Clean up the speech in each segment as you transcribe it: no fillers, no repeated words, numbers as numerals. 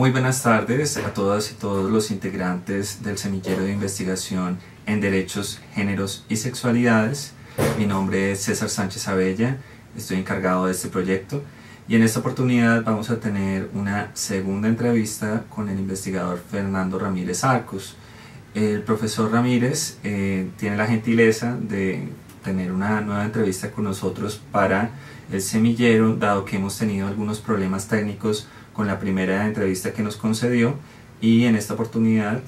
Muy buenas tardes a todas y todos los integrantes del Semillero de Investigación en Derechos, Géneros y Sexualidades. Mi nombre es César Sánchez Abella, estoy encargado de este proyecto y en esta oportunidad vamos a tener una segunda entrevista con el investigador Fernando Ramírez Arcos. El profesor Ramírez tiene la gentileza de tener una nueva entrevista con nosotros para el semillero, dado que hemos tenido algunos problemas técnicos con la primera entrevista que nos concedió, y en esta oportunidad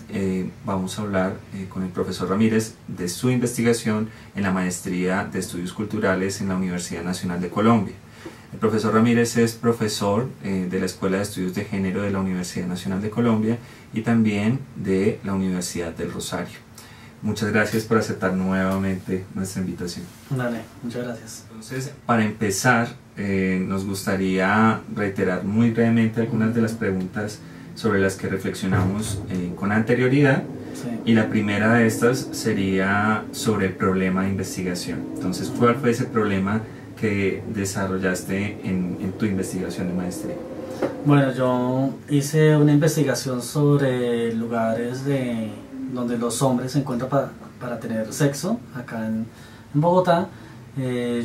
vamos a hablar con el profesor Ramírez de su investigación en la Maestría de Estudios Culturales en la Universidad Nacional de Colombia. El profesor Ramírez es profesor de la Escuela de Estudios de Género de la Universidad Nacional de Colombia y también de la Universidad del Rosario. Muchas gracias por aceptar nuevamente nuestra invitación. Dale, muchas gracias. Entonces, para empezar, nos gustaría reiterar muy brevemente algunas de las preguntas sobre las que reflexionamos con anterioridad. Sí. Y la primera de estas sería sobre el problema de investigación. Entonces, ¿cuál fue ese problema que desarrollaste en tu investigación de maestría? Bueno, yo hice una investigación sobre lugares donde los hombres se encuentran para tener sexo, acá en Bogotá.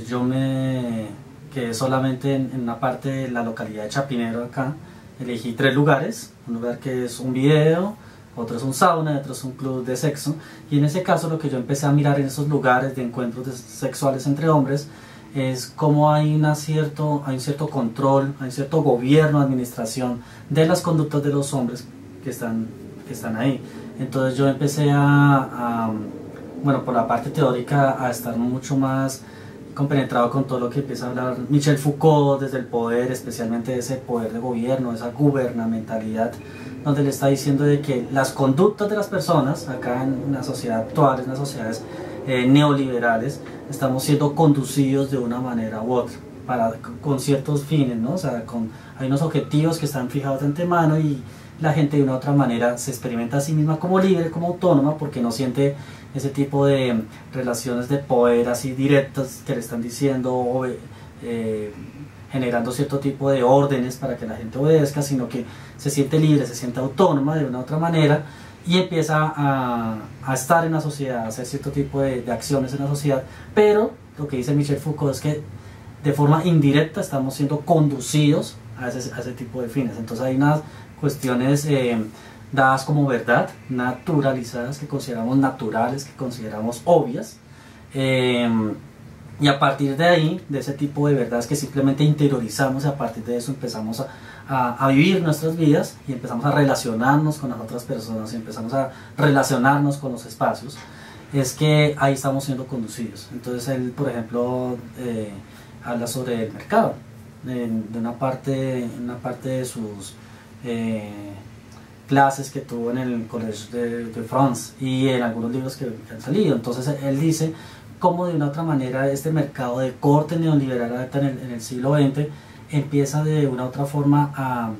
Yo me quedé solamente en una parte de la localidad de Chapinero acá. Elegí 3 lugares, un lugar que es un video, otro es un sauna y otro es un club de sexo. Y en ese caso lo que yo empecé a mirar en esos lugares de encuentros sexuales entre hombres es cómo hay un cierto control, hay cierto gobierno, administración de las conductas de los hombres que están ahí. Entonces yo empecé bueno, por la parte teórica, a estar mucho más compenetrado con todo lo que empieza a hablar Michel Foucault desde el poder, especialmente de ese poder de gobierno, esa gubernamentalidad, donde le está diciendo de que las conductas de las personas, acá en la sociedad actual, en las sociedades neoliberales, estamos siendo conducidos de una manera u otra, con ciertos fines, ¿no? O sea, hay unos objetivos que están fijados de antemano y la gente de una u otra manera se experimenta a sí misma como libre, como autónoma, porque no siente ese tipo de relaciones de poder así directas que le están diciendo, generando cierto tipo de órdenes para que la gente obedezca, sino que se siente libre, se siente autónoma de una u otra manera y empieza a estar en la sociedad, a hacer cierto tipo de acciones en la sociedad. Pero lo que dice Michel Foucault es que de forma indirecta estamos siendo conducidos a ese tipo de fines. Entonces hay unas cuestiones dadas como verdad, naturalizadas, que consideramos naturales, que consideramos obvias, y a partir de ahí, de ese tipo de verdades que simplemente interiorizamos, y a partir de eso empezamos a vivir nuestras vidas y empezamos a relacionarnos con las otras personas y empezamos a relacionarnos con los espacios, es que ahí estamos siendo conducidos. Entonces él, por ejemplo, habla sobre el mercado, de una parte de sus clases que tuvo en el Collège de France y en algunos libros que han salido. Entonces él dice cómo de una otra manera este mercado de corte neoliberal en el siglo XX empieza de una otra forma a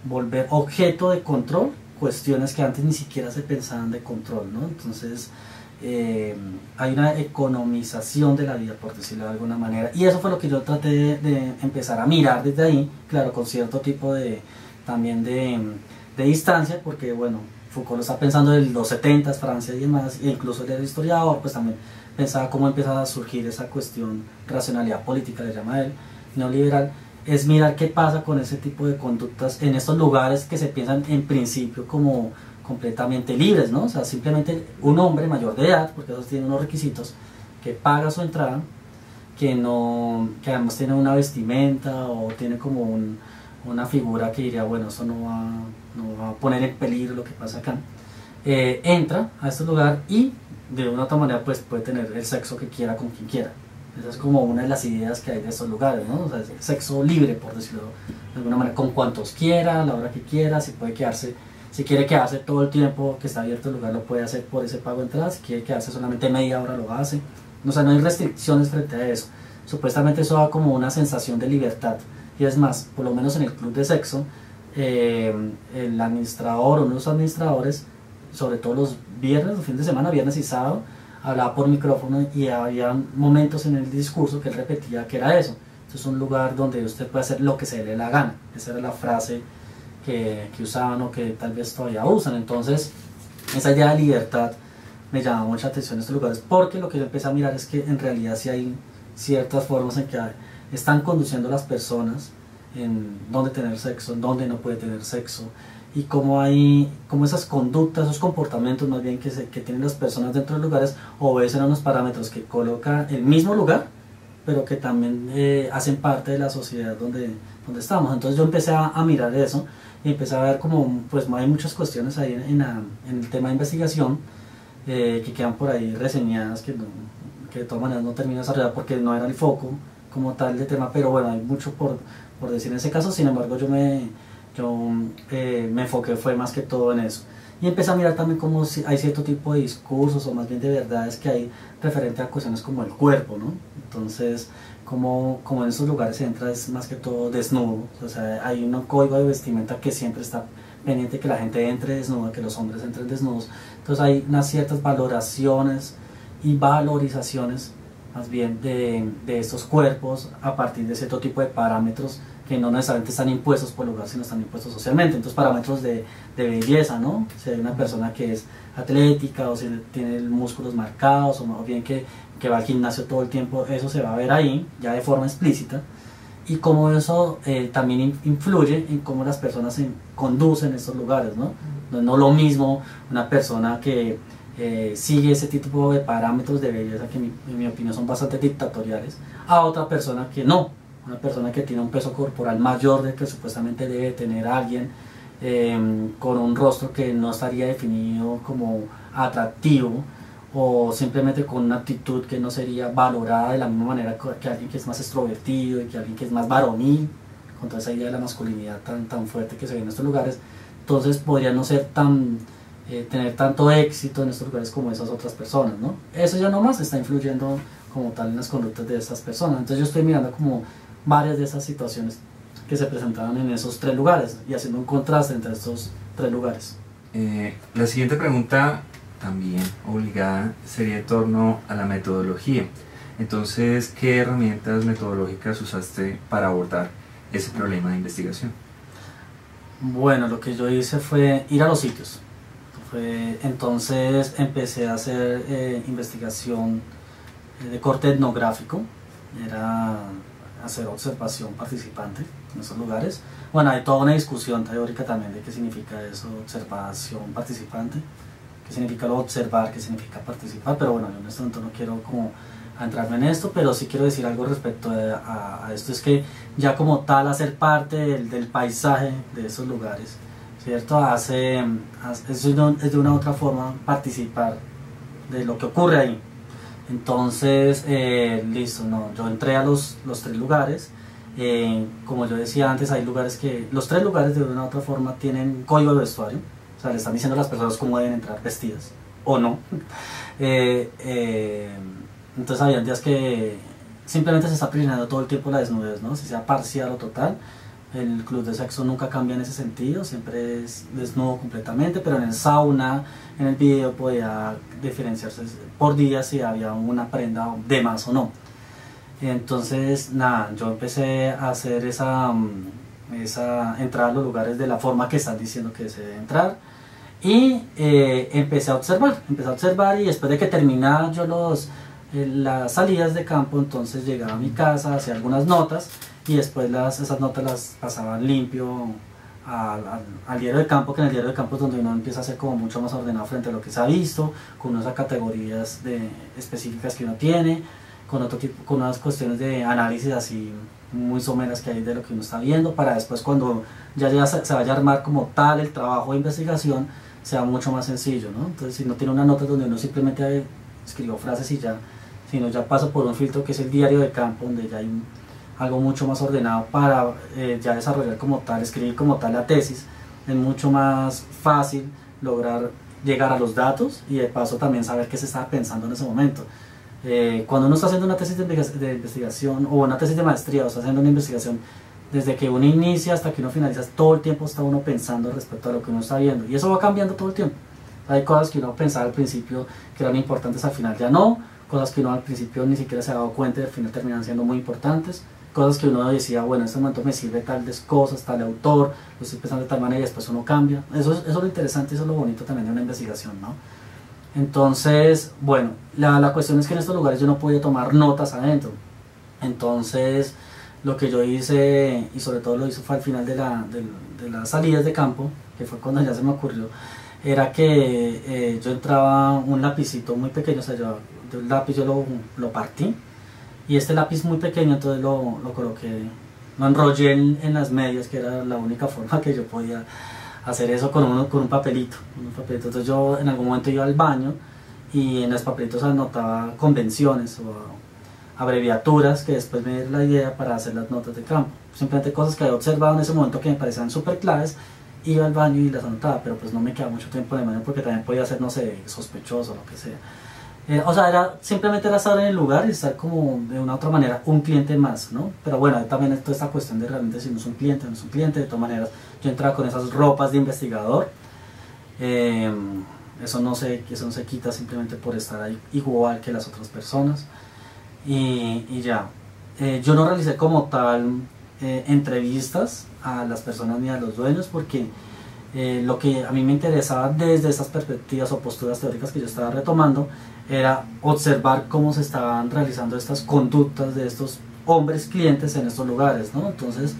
volver objeto de control cuestiones que antes ni siquiera se pensaban de control, ¿no? Entonces hay una economización de la vida, por decirlo de alguna manera, y eso fue lo que yo traté de empezar a mirar desde ahí, claro, con cierto tipo también de distancia, porque bueno, Foucault lo está pensando en los 70s, Francia y demás, e incluso el historiador pues también pensaba cómo empezaba a surgir esa cuestión, racionalidad política le llama él, neoliberal, es mirar qué pasa con ese tipo de conductas en estos lugares que se piensan en principio como completamente libres, ¿no? O sea, simplemente un hombre mayor de edad, porque esos tienen unos requisitos, que paga su entrada, que además tiene una vestimenta o tiene como una figura que diría, bueno, eso no va a poner en peligro lo que pasa acá, entra a este lugar y de una u otra manera pues puede tener el sexo que quiera con quien quiera. Esa es como una de las ideas que hay de estos lugares, ¿no? O sea, el sexo libre, por decirlo de alguna manera, con cuantos quiera, a la hora que quiera, si quiere quedarse todo el tiempo que está abierto el lugar, lo puede hacer por ese pago de entrada, si quiere quedarse solamente media hora, lo hace. O sea, no hay restricciones frente a eso. Supuestamente eso da como una sensación de libertad. Y es más, por lo menos en el club de sexo, el administrador o uno de los administradores, sobre todo los viernes, los fines de semana, viernes y sábado, hablaba por micrófono y había momentos en el discurso que él repetía que era eso. Esto es un lugar donde usted puede hacer lo que se le dé la gana. Esa era la frase que usaban o que tal vez todavía usan. Entonces, esa idea de libertad me llama mucha atención en estos lugares, porque lo que yo empecé a mirar es que en realidad sí hay ciertas formas en que están conduciendo las personas en dónde tener sexo, en dónde no puede tener sexo, y cómo hay, cómo esas conductas, esos comportamientos más bien que tienen las personas dentro de lugares obedecen a unos parámetros que coloca el mismo lugar, pero que también hacen parte de la sociedad donde estamos. Entonces yo empecé a mirar eso y empecé a ver como pues hay muchas cuestiones ahí en el tema de investigación que quedan por ahí reseñadas, que de todas maneras no termino de desarrollar porque no era el foco como tal de tema, pero bueno, hay mucho por decir en ese caso. Sin embargo, yo me enfoqué fue más que todo en eso, y empecé a mirar también cómo hay cierto tipo de discursos o más bien de verdades que hay referente a cuestiones como el cuerpo, ¿no? Entonces, como en esos lugares se entra es más que todo desnudo, o sea, hay un código de vestimenta que siempre está pendiente que la gente entre desnuda, que los hombres entren desnudos. Entonces hay unas ciertas valoraciones y valorizaciones más bien de estos cuerpos a partir de cierto tipo de parámetros que no necesariamente están impuestos por el lugar, sino están impuestos socialmente. Entonces, parámetros de belleza, ¿no? Si hay una persona que es atlética o si tiene músculos marcados, o más bien que va al gimnasio todo el tiempo, eso se va a ver ahí, ya de forma explícita. Y cómo eso también influye en cómo las personas se conducen en estos lugares, ¿no? No lo mismo una persona que sigue ese tipo de parámetros de belleza que en mi opinión son bastante dictatoriales, a otra persona que no, una persona que tiene un peso corporal mayor del que supuestamente debe tener alguien, con un rostro que no estaría definido como atractivo, o simplemente con una actitud que no sería valorada de la misma manera que alguien que es más extrovertido y que alguien que es más varonil, con toda esa idea de la masculinidad tan fuerte que se ve en estos lugares. Entonces podría no ser tener tanto éxito en estos lugares como esas otras personas, ¿no? Eso ya nomás está influyendo como tal en las conductas de estas personas. Entonces yo estoy mirando como varias de esas situaciones que se presentaban en esos tres lugares y haciendo un contraste entre estos tres lugares. La siguiente pregunta, también obligada, sería en torno a la metodología. Entonces, ¿qué herramientas metodológicas usaste para abordar ese problema de investigación? Bueno, lo que yo hice fue ir a los sitios. Entonces empecé a hacer investigación de corte etnográfico, era hacer observación participante en esos lugares. Bueno, hay toda una discusión teórica también de qué significa eso, observación participante, qué significa lo observar, qué significa participar, pero bueno, yo en este momento no quiero como entrarme en esto, pero sí quiero decir algo respecto a esto, es que ya como tal hacer parte del paisaje de esos lugares, ¿cierto? Es de una u otra forma participar de lo que ocurre ahí. Entonces, listo, no, yo entré a los tres lugares. Como yo decía antes, hay lugares que, los tres lugares de una u otra forma tienen código de vestuario, o sea, le están diciendo a las personas cómo deben entrar vestidas, o no. Entonces había días que simplemente se está prisionando todo el tiempo la desnudez, ¿no? Si sea parcial o total. El club de sexo nunca cambia en ese sentido, siempre es desnudo completamente, pero en el sauna, en el video podía diferenciarse por día si había una prenda de más o no. Entonces, nada, yo empecé a hacer esa entrada a los lugares de la forma que están diciendo que se debe entrar, y empecé a observar, y después de que terminaba yo las salidas de campo, entonces llegaba a mi casa, hacía algunas notas, y después esas notas las pasaban limpio al diario de campo, que en el diario de campo es donde uno empieza a ser como mucho más ordenado frente a lo que se ha visto, con unas categorías específicas que uno tiene, con unas cuestiones de análisis así muy someras que hay de lo que uno está viendo, para después cuando ya se vaya a armar como tal el trabajo de investigación sea mucho más sencillo, ¿no? Entonces, si no tiene una nota donde uno simplemente escribió frases y ya, sino ya pasa por un filtro que es el diario de campo, donde ya hay algo mucho más ordenado para ya desarrollar como tal, escribir como tal la tesis, es mucho más fácil lograr llegar a los datos y de paso también saber qué se estaba pensando en ese momento. Cuando uno está haciendo una tesis de investigación o una tesis de maestría, o está haciendo una investigación, desde que uno inicia hasta que uno finaliza, todo el tiempo está uno pensando respecto a lo que uno está viendo, y eso va cambiando todo el tiempo. Hay cosas que uno pensaba al principio que eran importantes, al final ya no, cosas que uno al principio ni siquiera se ha dado cuenta y al final terminan siendo muy importantes, cosas que uno decía, bueno, en este momento me sirve tales cosas, tal autor, lo estoy pensando de tal manera y después uno cambia. Eso es lo interesante, eso es lo bonito también de una investigación, ¿no? Entonces, bueno, la cuestión es que en estos lugares yo no podía tomar notas adentro. Entonces, lo que yo hice, y sobre todo lo hice fue al final de las salidas de campo, que fue cuando ya se me ocurrió, era que yo entraba un lapicito muy pequeño, o sea, yo de un lápiz yo lo partí, y este lápiz muy pequeño entonces lo coloqué, lo enrollé en las medias, que era la única forma que yo podía hacer eso con un papelito, Entonces yo en algún momento iba al baño y en los papelitos anotaba convenciones o abreviaturas que después me dieron la idea para hacer las notas de campo. Simplemente cosas que había observado en ese momento que me parecían súper claves, iba al baño y las anotaba, pero pues no me quedaba mucho tiempo en el baño porque también podía ser, no sé, sospechoso o lo que sea. O sea, simplemente era estar en el lugar y estar como de una u otra manera un cliente más, ¿no? Pero bueno, también es toda esta cuestión de realmente si no es un cliente, no es un cliente. De todas maneras, yo entraba con esas ropas de investigador. Eso no se quita simplemente por estar ahí igual que las otras personas. Y ya. Yo no realicé como tal entrevistas a las personas ni a los dueños porque lo que a mí me interesaba desde estas perspectivas o posturas teóricas que yo estaba retomando era observar cómo se estaban realizando estas conductas de estos hombres clientes en estos lugares, ¿no? Entonces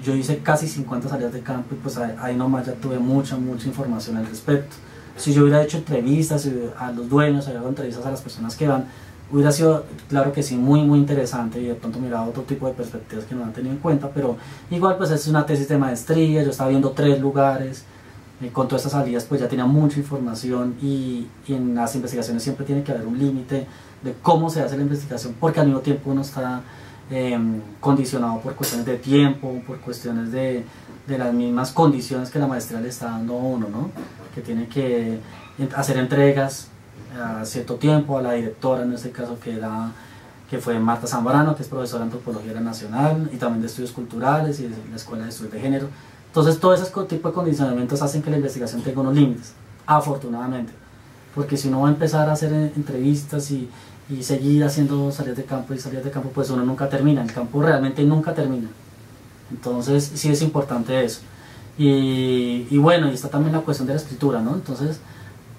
yo hice casi 50 salidas de campo y pues ahí nomás ya tuve mucha información al respecto. Si yo hubiera hecho entrevistas a los dueños, hubiera hecho entrevistas a las personas que van, hubiera sido, claro que sí, muy interesante y de pronto miraba otro tipo de perspectivas que no han tenido en cuenta, pero igual pues es una tesis de maestría, yo estaba viendo 3 lugares, con todas estas salidas pues ya tenía mucha información y en las investigaciones siempre tiene que haber un límite de cómo se hace la investigación, porque al mismo tiempo uno está condicionado por cuestiones de tiempo, por cuestiones de las mismas condiciones que la maestría le está dando a uno, ¿no? Que tiene que hacer entregas a cierto tiempo, a la directora en este caso que fue Marta Zambrano, que es profesora de Antropología de la Nacional y también de Estudios Culturales y de la Escuela de Estudios de Género. Entonces todo ese tipo de condicionamientos hacen que la investigación tenga unos límites, afortunadamente, porque si uno va a empezar a hacer entrevistas y seguir haciendo salidas de campo, pues uno nunca termina, el campo realmente nunca termina. Entonces sí es importante eso. Y bueno, y está también la cuestión de la escritura, ¿no? Entonces,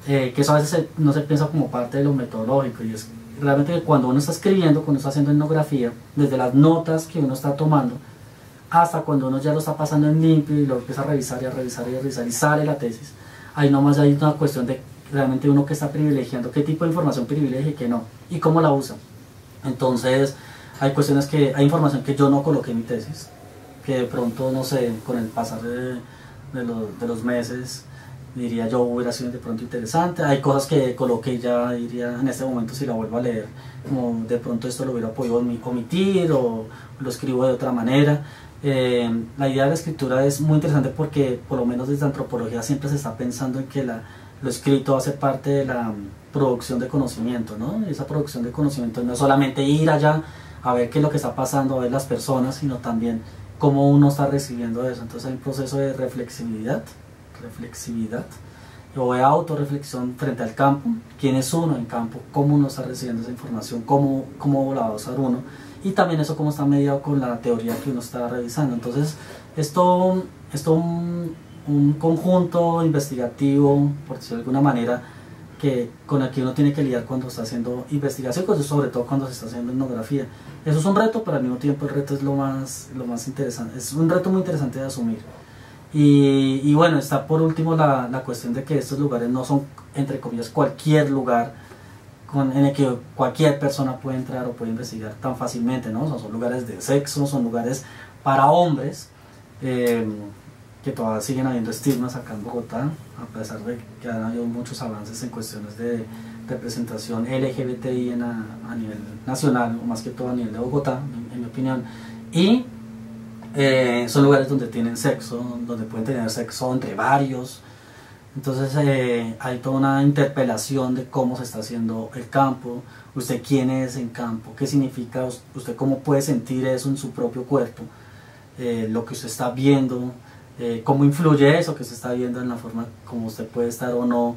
que eso a veces no se piensa como parte de lo metodológico, y es realmente que cuando uno está escribiendo, cuando uno está haciendo etnografía, desde las notas que uno está tomando, hasta cuando uno ya lo está pasando en limpio y lo empieza a revisar y sale la tesis, ahí nomás hay una cuestión de realmente uno que está privilegiando, qué tipo de información privilegia y qué no, y cómo la usa. Entonces, hay información que yo no coloqué en mi tesis, que de pronto, no sé, con el pasar de los meses, diría yo, hubiera sido de pronto interesante. Hay cosas que coloqué y ya diría en este momento, si la vuelvo a leer, como de pronto esto lo hubiera podido omitir o lo escribo de otra manera. La idea de la escritura es muy interesante porque por lo menos desde antropología siempre se está pensando en que lo escrito hace parte de la producción de conocimiento, ¿no? Esa producción de conocimiento no es solamente ir allá a ver qué es lo que está pasando, a ver las personas, sino también cómo uno está recibiendo eso. Entonces hay un proceso de reflexividad o de autorreflexión frente al campo, quién es uno en campo, cómo uno está recibiendo esa información, cómo la va a usar uno, y también eso cómo está mediado con la teoría que uno está revisando. Entonces esto un conjunto investigativo, por decirlo de alguna manera, con el que uno tiene que lidiar cuando está haciendo investigación, sobre todo cuando se está haciendo etnografía. Eso es un reto, pero al mismo tiempo el reto es lo más interesante, es un reto muy interesante de asumir. Y bueno, está por último la cuestión de que estos lugares no son, entre comillas, cualquier lugar en el que cualquier persona puede entrar o puede investigar tan fácilmente, ¿no? Son lugares de sexo, son lugares para hombres, que todavía siguen habiendo estigmas acá en Bogotá, a pesar de que han habido muchos avances en cuestiones de representación LGBTI a nivel nacional, o más que todo a nivel de Bogotá, en mi opinión. Y son lugares donde tienen sexo, donde pueden tener sexo entre varios. Entonces hay toda una interpelación de cómo se está haciendo el campo, usted quién es en campo, qué significa, usted cómo puede sentir eso en su propio cuerpo, lo que usted está viendo, cómo influye eso que usted está viendo en la forma como usted puede estar o no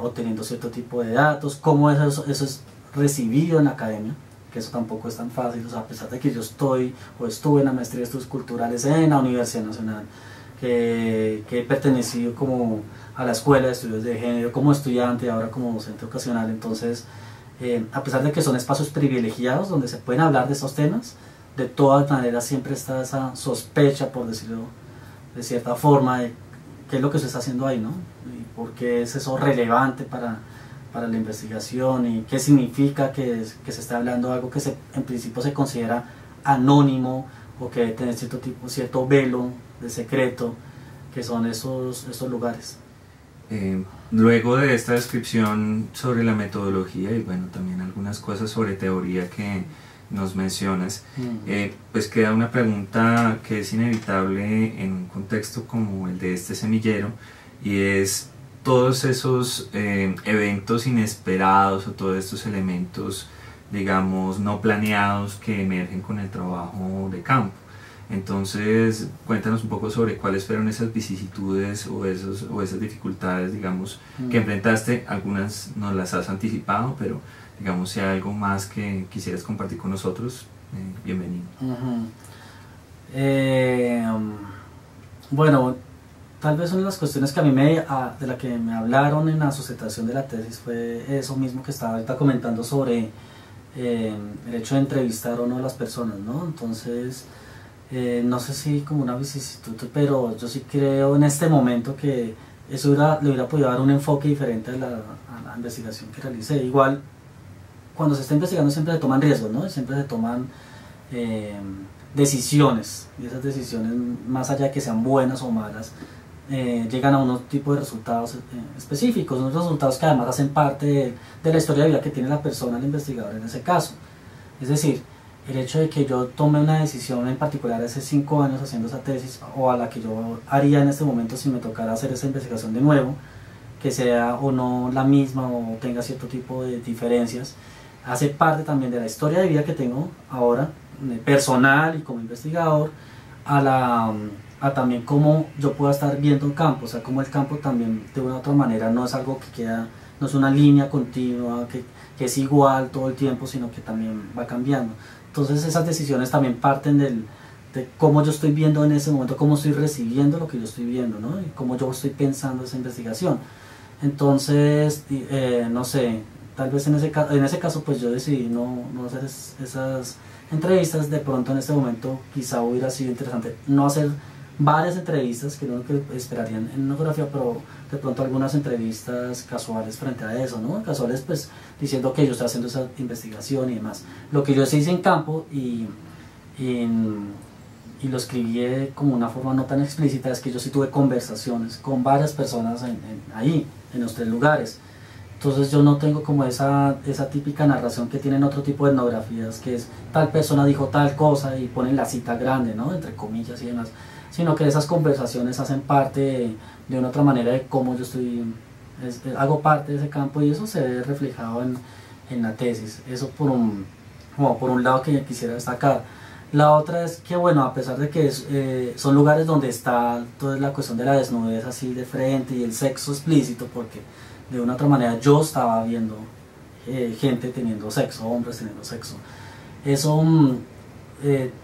obteniendo cierto tipo de datos, cómo eso es recibido en la academia. que eso tampoco es tan fácil, o sea, a pesar de que yo estoy o estuve en la maestría de estudios culturales en la Universidad Nacional, que he pertenecido como a la Escuela de Estudios de Género como estudiante y ahora como docente ocasional, entonces a pesar de que son espacios privilegiados donde se pueden hablar de estos temas, de todas maneras siempre está esa sospecha, por decirlo de cierta forma, de qué es lo que se está haciendo ahí, ¿no? Y por qué es eso relevante para la investigación y qué significa que se esté hablando de algo que en principio se considera anónimo o que debe tener cierto velo de secreto, que son estos lugares. Luego de esta descripción sobre la metodología y bueno, también algunas cosas sobre teoría que nos mencionas, pues queda una pregunta que es inevitable en un contexto como el de este semillero, y es todos esos eventos inesperados o todos estos elementos, digamos, no planeados que emergen con el trabajo de campo. Entonces, cuéntanos un poco sobre cuáles fueron esas vicisitudes o esas dificultades, digamos, que enfrentaste. Algunas nos las has anticipado, pero digamos, si hay algo más que quisieras compartir con nosotros, bienvenido. Bueno, tal vez una de las cuestiones que a mí de la que me hablaron en la sustentación de la tesis fue eso mismo que estaba ahorita comentando sobre el hecho de entrevistar o no a las personas, ¿no? Entonces, no sé si como una vicisitud, pero yo sí creo en este momento que eso le hubiera podido dar un enfoque diferente a la investigación que realicé. Igual, cuando se está investigando siempre se toman riesgos, ¿no? Siempre se toman decisiones, y esas decisiones, más allá de que sean buenas o malas, llegan a unos tipos de resultados específicos, unos resultados que además hacen parte de la historia de vida que tiene la persona, el investigador en ese caso. Es decir, el hecho de que yo tome una decisión en particular hace 5 años haciendo esa tesis, o a la que yo haría en este momento si me tocara hacer esa investigación de nuevo, que sea o no la misma o tenga cierto tipo de diferencias, hace parte también de la historia de vida que tengo ahora, personal y como investigador, a también cómo yo pueda estar viendo el campo, o sea, cómo el campo también de una u otra manera no es algo que queda, no es una línea continua, que es igual todo el tiempo, sino que también va cambiando. Entonces esas decisiones también parten de cómo yo estoy viendo en ese momento, cómo estoy recibiendo lo que yo estoy viendo, ¿no? Y cómo yo estoy pensando esa investigación. Entonces, no sé, tal vez en ese caso pues yo decidí no hacer esas entrevistas. De pronto en este momento quizá hubiera sido interesante no hacer varias entrevistas, que no que esperarían en una fotografía, pero de pronto algunas entrevistas casuales frente a eso, ¿no? Casuales pues diciendo que yo estoy haciendo esa investigación y demás. Lo que yo hice en campo y lo escribí como una forma no tan explícita es que yo sí tuve conversaciones con varias personas ahí, en los 3 lugares. Entonces yo no tengo como esa típica narración que tienen otro tipo de etnografías, que es tal persona dijo tal cosa y ponen la cita grande, ¿no? Entre comillas y demás, sino que esas conversaciones hacen parte de una otra manera de cómo yo hago parte de ese campo, y eso se ve reflejado en la tesis. Eso por un lado que quisiera destacar. La otra es que, bueno, a pesar de que son lugares donde está toda la cuestión de la desnudez así de frente y el sexo explícito, porque de una u otra manera yo estaba viendo gente teniendo sexo, hombres teniendo sexo. Eso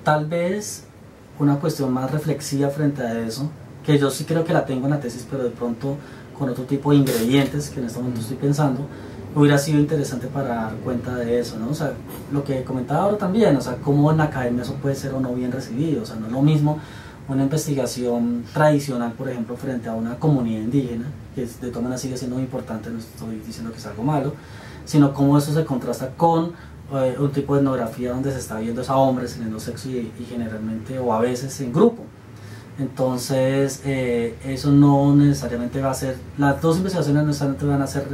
tal vez una cuestión más reflexiva frente a eso, que yo sí creo que la tengo en la tesis, pero de pronto con otro tipo de ingredientes que en este momento estoy pensando, hubiera sido interesante para dar cuenta de eso, ¿no? O sea, lo que comentaba ahora también, o sea, cómo en la academia eso puede ser o no bien recibido. O sea, no es lo mismo una investigación tradicional, por ejemplo, frente a una comunidad indígena, que de todas maneras sigue siendo muy importante, no estoy diciendo que es algo malo, sino cómo eso se contrasta con un tipo de etnografía donde se está viendo a hombres teniendo sexo y generalmente o a veces en grupo. Entonces, eso no necesariamente va a ser, las dos investigaciones no necesariamente van a ser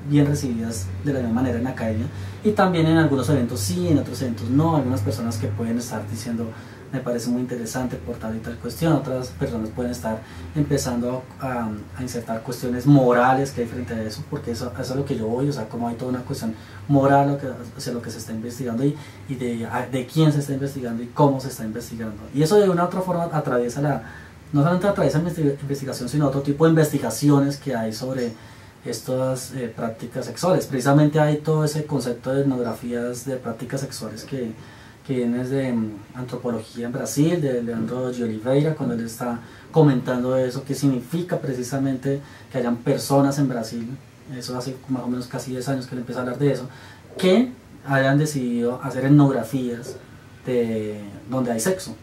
bien recibidas de la misma manera en la academia, y también en algunos eventos sí, en otros eventos no. Algunas personas que pueden estar diciendo me parece muy interesante por tal y tal cuestión, otras personas pueden estar empezando a insertar cuestiones morales que hay frente a eso, porque eso es a lo que yo voy, o sea, como hay toda una cuestión moral hacia lo que se está investigando y de quién se está investigando y cómo se está investigando, y eso de una u otra forma atraviesa no solamente atraviesa la investigación, sino otro tipo de investigaciones que hay sobre estas prácticas sexuales. Precisamente hay todo ese concepto de etnografías de prácticas sexuales que viene desde antropología en Brasil, de Leandro de Oliveira, cuando él está comentando eso, qué significa precisamente que hayan personas en Brasil, eso hace más o menos casi 10 años que él empieza a hablar de eso, que hayan decidido hacer etnografías de donde hay sexo,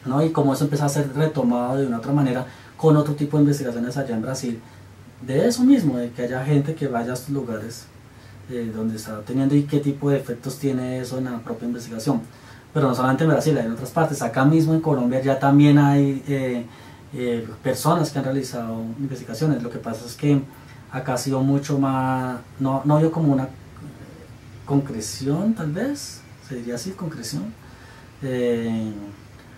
¿no? Y cómo eso empieza a ser retomado de una otra manera con otro tipo de investigaciones allá en Brasil, de eso mismo, de que haya gente que vaya a estos lugares donde está teniendo y qué tipo de efectos tiene eso en la propia investigación. Pero no solamente en Brasil, hay en otras partes. Acá mismo en Colombia ya también hay personas que han realizado investigaciones. Lo que pasa es que acá ha sido mucho más, no veo como una concreción, tal vez, se diría así, concreción.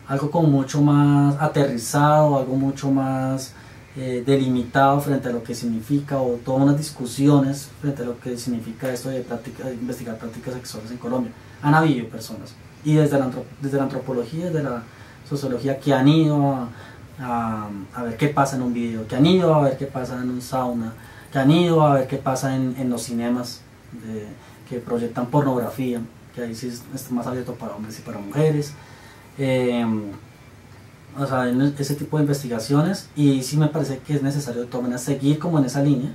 Algo como mucho más aterrizado, algo mucho más delimitado frente a lo que significa, o todas unas discusiones frente a lo que significa esto de investigar prácticas sexuales en Colombia. Han habido personas, y desde la antropología, desde la sociología, que han ido a ver qué pasa en un video, que han ido a ver qué pasa en un sauna, que han ido a ver qué pasa en los cinemas que proyectan pornografía, que ahí sí está más abierto para hombres y para mujeres. O sea, ese tipo de investigaciones, y sí me parece que es necesario de todas maneras seguir como en esa línea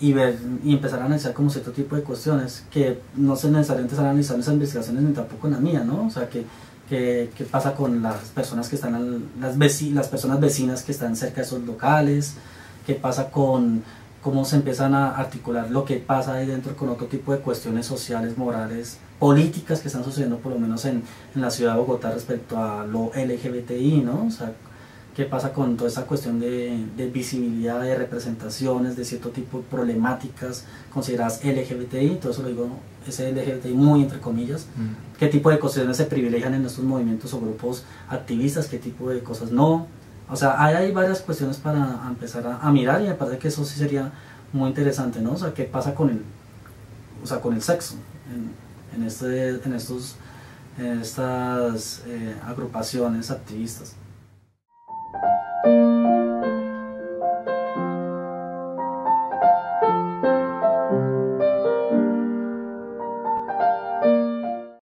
y ver y empezar a analizar como cierto tipo de cuestiones que no es necesario empezar a analizar en esas investigaciones ni tampoco en la mía, ¿no? O sea, qué pasa con las personas que están, las personas vecinas que están cerca de esos locales, qué pasa con cómo se empiezan a articular lo que pasa ahí dentro con otro tipo de cuestiones sociales, morales, políticas que están sucediendo por lo menos en la ciudad de Bogotá respecto a lo LGBTI, ¿no? O sea, qué pasa con toda esa cuestión de visibilidad, de representaciones, de cierto tipo de problemáticas consideradas LGBTI, todo eso lo digo, ese LGBTI muy entre comillas, qué tipo de cuestiones se privilegian en estos movimientos o grupos activistas, qué tipo de cosas no. O sea, hay varias cuestiones para empezar a mirar, y me parece que eso sí sería muy interesante, ¿no? O sea, qué pasa con el sexo en estas agrupaciones activistas.